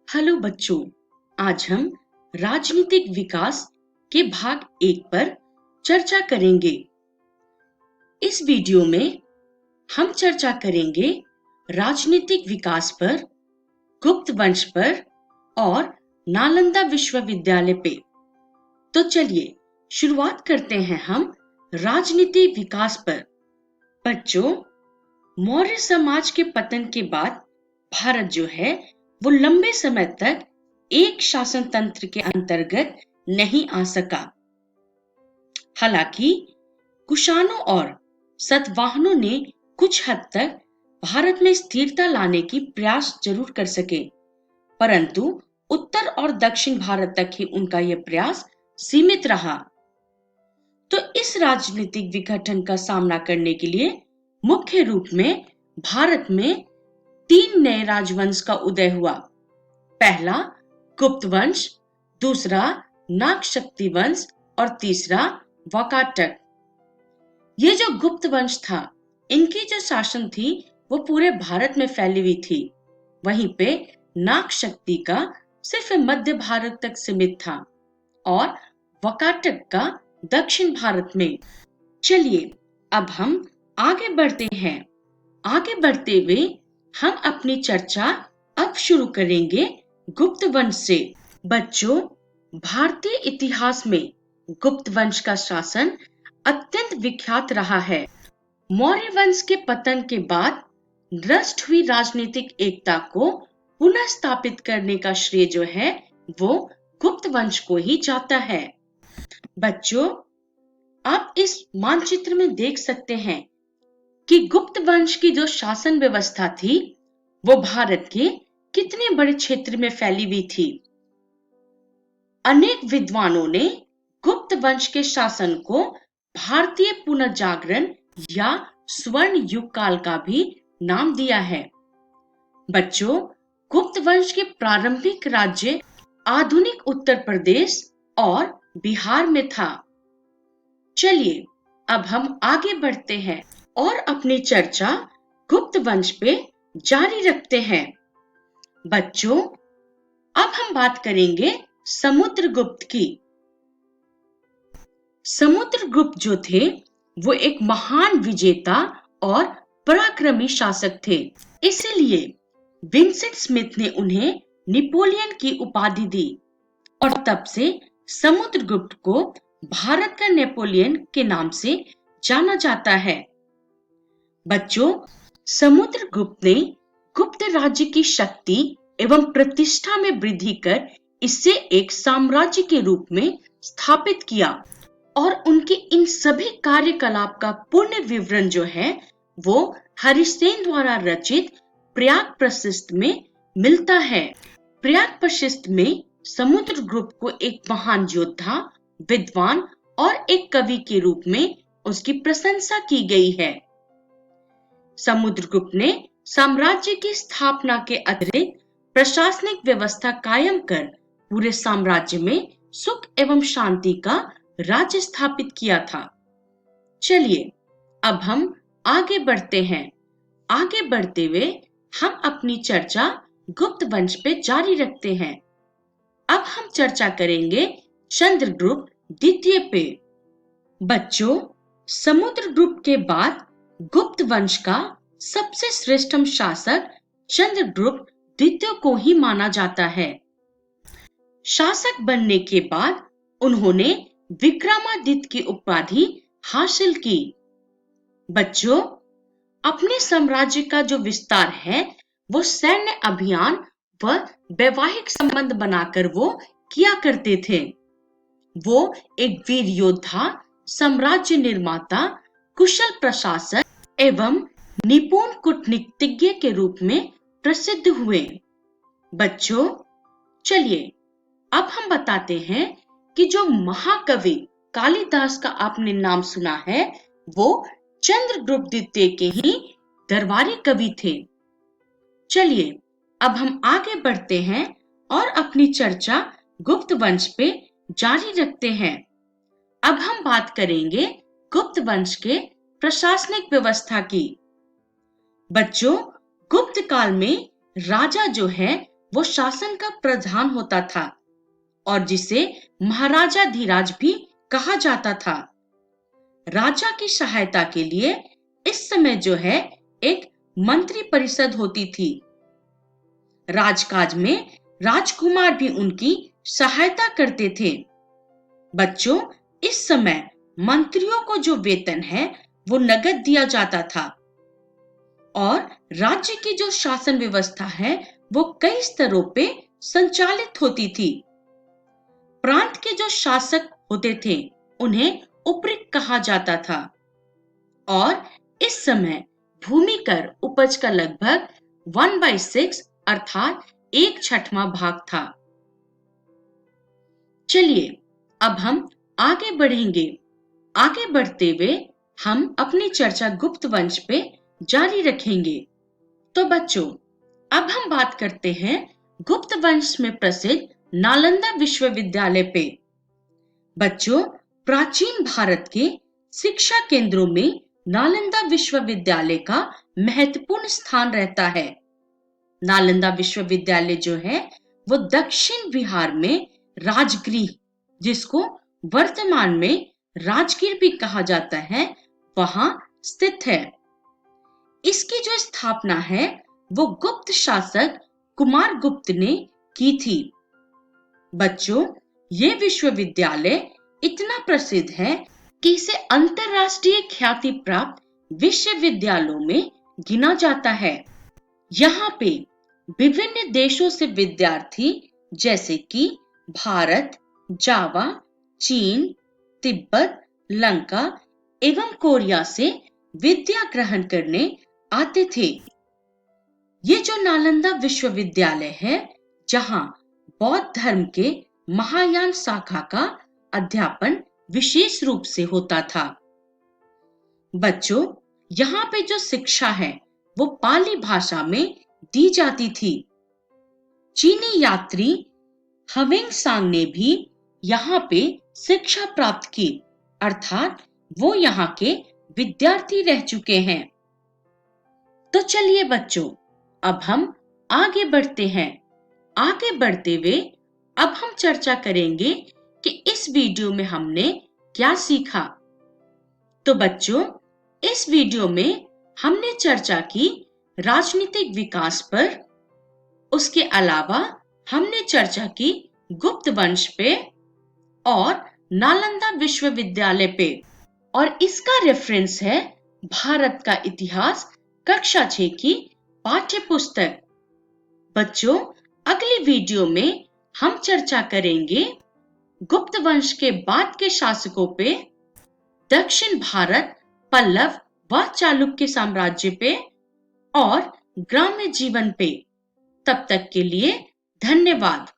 Hello बच्चों, आज हम राजनीतिक विकास के भाग 1 पर चर्चा करेंगे। इस वीडियो में हम चर्चा करेंगे राजनीतिक विकास पर, गुप्त वंश पर और नालंदा विश्वविद्यालय पे। तो चलिए शुरुआत करते हैं हम राजनीतिक विकास पर। बच्चों, मौर्य समाज के पतन के बाद भारत जो है वो लंबे समय तक एक शासन तंत्र के अंतर्गत नहीं आ सका। हालांकि कुषाणों और सातवाहनों ने कुछ हद तक भारत में स्थिरता लाने की प्रयास जरूर कर सके, परंतु उत्तर और दक्षिण भारत तक ही उनका यह प्रयास सीमित रहा। तो इस राजनीतिक विघटन का सामना करने के लिए मुख्य रूप में भारत में 3 नए राजवंश का उदय हुआ। पहला गुप्त वंश, दूसरा नागशक्ति वंश और तीसरा वाकाटक। ये जो गुप्त वंश था, इनकी जो शासन थी वो पूरे भारत में फैली हुई थी। वहीं पे नागशक्ति का सिर्फ मध्य भारत तक सीमित था और वाकाटक का दक्षिण भारत में। चलिए अब हम आगे बढ़ते हैं। आगे बढ़ते हुए हम अपनी चर्चा अब शुरू करेंगे गुप्त वंश से। बच्चों, भारतीय इतिहास में गुप्त वंश का शासन अत्यंत विख्यात रहा है। मौर्य वंश के पतन के बाद नष्ट हुई राजनीतिक एकता को पुनः स्थापित करने का श्रेय जो है वो गुप्त वंश को ही जाता है। बच्चों, आप इस मानचित्र में देख सकते हैं कि गुप्त वंश की जो शासन व्यवस्था थी वो भारत के कितने बड़े क्षेत्र में फैली हुई थी। अनेक विद्वानों ने गुप्त वंश के शासन को भारतीय पुनर्जागरण या स्वर्ण युग काल का भी नाम दिया है। बच्चों, गुप्त वंश के प्रारंभिक राज्य आधुनिक उत्तर प्रदेश और बिहार में था। चलिए अब हम आगे बढ़ते हैं और अपनी चर्चा गुप्त वंश पे जारी रखते हैं। बच्चों, अब हम बात करेंगे समुद्रगुप्त की। समुद्रगुप्त जो थे वो एक महान विजेता और पराक्रमी शासक थे। इसलिए विंसेंट स्मिथ ने उन्हें नेपोलियन की उपाधि दी और तब से समुद्रगुप्त को भारत का नेपोलियन के नाम से जाना जाता है। बच्चों, समुद्रगुप्त ने गुप्त राज्य की शक्ति एवं प्रतिष्ठा में वृद्धि कर इसे एक साम्राज्य के रूप में स्थापित किया और उनके इन सभी कार्यकलाप का पूर्ण विवरण जो है वो हरिसेन द्वारा रचित प्रयाग प्रशिस्त में मिलता है। प्रयाग प्रशिस्त में समुद्रगुप्त को एक महान योद्धा, विद्वान और एक कवि के रूप में उसकी प्रशंसा की गई है। समुद्रगुप्त ने साम्राज्य की स्थापना के अतिरिक्त प्रशासनिक व्यवस्था कायम कर पूरे साम्राज्य में सुख एवं शांति का राज्य स्थापित किया था। चलिए अब हम आगे बढ़ते हैं। आगे बढ़ते हुए हम अपनी चर्चा गुप्त वंश पे जारी रखते हैं। अब हम चर्चा करेंगे चंद्रगुप्त द्वितीय पे। बच्चों, समुद्रगुप्त के बाद गुप्त वंश का सबसे श्रेष्ठतम शासक चंद्रगुप्त द्वितीय को ही माना जाता है। शासक बनने के बाद उन्होंने विक्रमादित्य की उपाधि हासिल की। बच्चों, अपने साम्राज्य का जो विस्तार है वो सैन्य अभियान व वैवाहिक संबंध बनाकर वो किया करते थे। वो एक वीर योद्धा, साम्राज्य निर्माता, कुशल प्रशासक एवं निपुण कूटनीतिज्ञ के रूप में प्रसिद्ध हुए। बच्चों, चलिए अब हम बताते हैं कि जो महाकवि कालिदास का आपने नाम सुना है वो चंद्रगुप्त द्वितीय के ही दरबारी कवि थे। चलिए अब हम आगे बढ़ते हैं और अपनी चर्चा गुप्त वंश पे जारी रखते हैं। अब हम बात करेंगे गुप्त वंश के प्रशासनिक व्यवस्था की। बच्चों, गुप्त काल में राजा जो है वो शासन का प्रधान होता था और जिसे महाराजाधिराज भी कहा जाता था। राजा की सहायता के लिए इस समय जो है एक मंत्री परिषद होती थी। राजकाज में राजकुमार भी उनकी सहायता करते थे। बच्चों, इस समय मंत्रियों को जो वेतन है वो नगद दिया जाता था और राज्य की जो शासन व्यवस्था है वो कई स्तरों पे संचालित होती थी। प्रांत के जो शासक होते थे उन्हें उपरिक कहा जाता था और इस समय भूमि कर उपज का लगभग 1/6 अर्थात 1/6 भाग था। चलिए अब हम आगे बढ़ेंगे। आगे बढ़ते हुए हम अपनी चर्चा गुप्त वंश पे जारी रखेंगे। तो बच्चों, अब हम बात करते हैं गुप्त वंश में प्रसिद्ध नालंदा विश्वविद्यालय पे। बच्चों, प्राचीन भारत के शिक्षा केंद्रों में नालंदा विश्वविद्यालय का महत्वपूर्ण स्थान रहता है। नालंदा विश्वविद्यालय जो है वो दक्षिण बिहार में राजगृह, जिसको वर्तमान में राजगीर भी कहा जाता है, वहां स्थित है। इसकी जो स्थापना है वो गुप्त शासक कुमार गुप्त ने की थी। बच्चों, ये विश्वविद्यालय इतना प्रसिद्ध है कि इसे अंतरराष्ट्रीय ख्याति प्राप्त विश्वविद्यालयों में गिना जाता है। यहाँ पे विभिन्न देशों से विद्यार्थी जैसे कि भारत, जावा, चीन, तिब्बत, लंका एवं कोरिया से विद्या ग्रहण करने आते थे। ये जो नालंदा विश्वविद्यालय है, जहां बौद्ध धर्म के महायान शाखा का अध्यापन विशेष रूप से होता था। बच्चों, यहाँ पे जो शिक्षा है वो पाली भाषा में दी जाती थी। चीनी यात्री हवेंगसांग ने भी यहाँ पे शिक्षा प्राप्त की, अर्थात वो यहाँ के विद्यार्थी रह चुके हैं। तो चलिए बच्चों, अब हम आगे बढ़ते हैं। आगे बढ़ते हुए अब हम चर्चा करेंगे कि इस वीडियो में हमने क्या सीखा। तो बच्चों, इस वीडियो में हमने चर्चा की राजनीतिक विकास पर। उसके अलावा हमने चर्चा की गुप्त वंश पे और नालंदा विश्वविद्यालय पे, और इसका रेफरेंस है भारत का इतिहास कक्षा 6 की पाठ्य पुस्तक। बच्चों, अगली वीडियो में हम चर्चा करेंगे गुप्त वंश के बाद के शासकों पे, दक्षिण भारत, पल्लव व चालुक्य साम्राज्य पे और ग्राम्य जीवन पे। तब तक के लिए धन्यवाद।